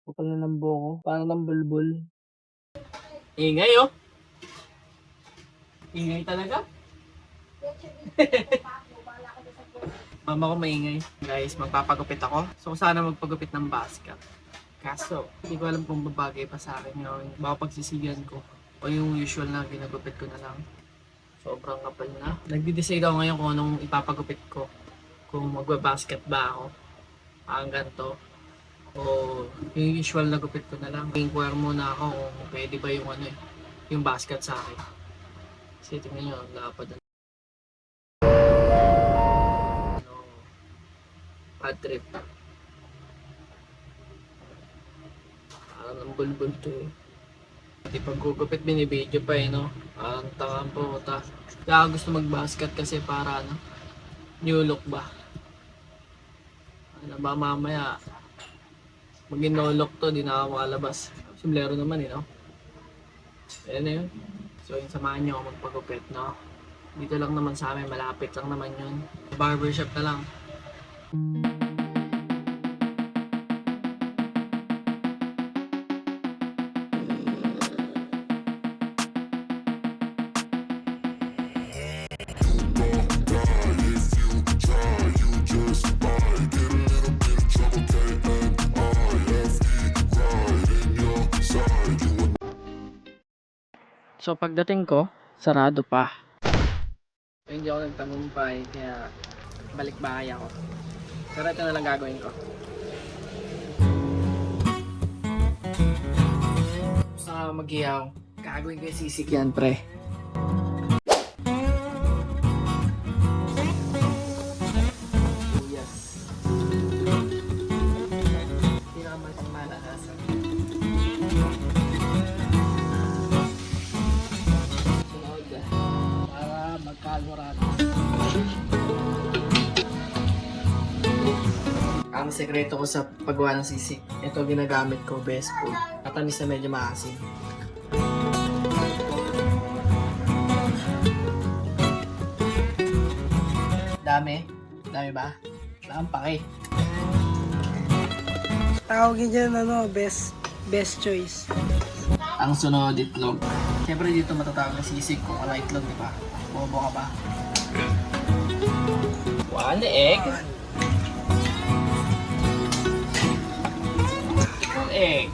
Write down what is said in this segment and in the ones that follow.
Kapal na ng buko. Parang ng bulbul. Ingay oh. Ingay talaga. Mama ko maingay. Guys, magpapagupit ako. So sana magpagupit ng basket. Kaso, hindi ko alam kung babagay pa sa akin yung baka pagsisigan ko. O yung usual na ginagupit ko na lang. Sobrang kapal na. Nagdi-decide ako ngayon kung anong ipapagupit ko. Kung magbabasket ba ako. Hanggang to. O yung usual na gupit ko na lang. Inquire muna ako kung pwede ba yung ano eh. Yung basket sa akin. Kasi tingnan nyo, ang lapad na. Bad trip. Parang ng bulbul to eh. Pati pagkukupit binibidyo pa eh no. Ang takang puta. Kaya gusto mag-basket kasi para ano. New look ba? Ano ba mamaya? Maging no look to, di na ako makalabas. Simplero naman eh no. Ayan na yun. So yung samahan nyo ako magpagupit no. Dito lang naman sa amin, malapit lang naman yun. Barbershop na lang. So pagdating ko, sarado pa. So, hindi ako nagtagumpay, kaya balik bahay ako. Pero ito na lang gagawin ko. Gusto nga mag-iyaw. Gagawin ko yung sisik yan, pre. Yes. Hindi na naman malalasan. Sunod. Para magkalmorado. Ang sekreto ko sa paggawa ng sisik, ito ginagamit ko, best food. Matamis na medyo maasim. Dami? Dami ba? Lampake. Tawagin dyan best choice. Ang sunod, itlog. Siyempre dito matatawag na sisig kung wala itlog, di ba? Bobo ka ba? One egg. One egg.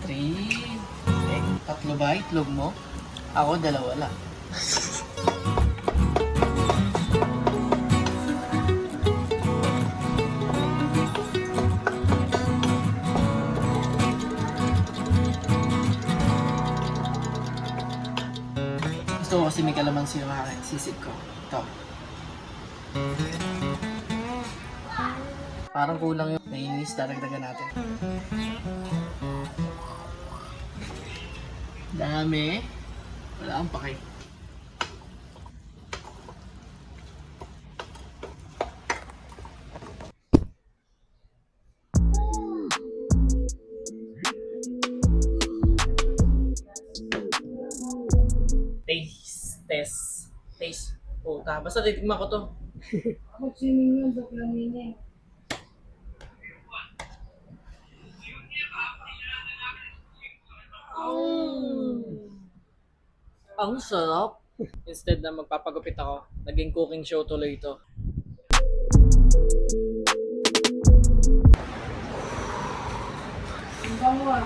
Three egg. Tatlo ba itlog mo? Ako, dalawa lang. Gusto ko kasi may kalamansi yung akin. Sisig ko. Ito. Parang kulang yung nainis. Daragdagan natin. Dami. Wala akong pake. Taste. Puta. Basta titigman ko to. Ako sininyo, baklang niya. Ang sarap. Instead na magpapagupit ako, naging cooking show tuloy ito. Ang bango ah.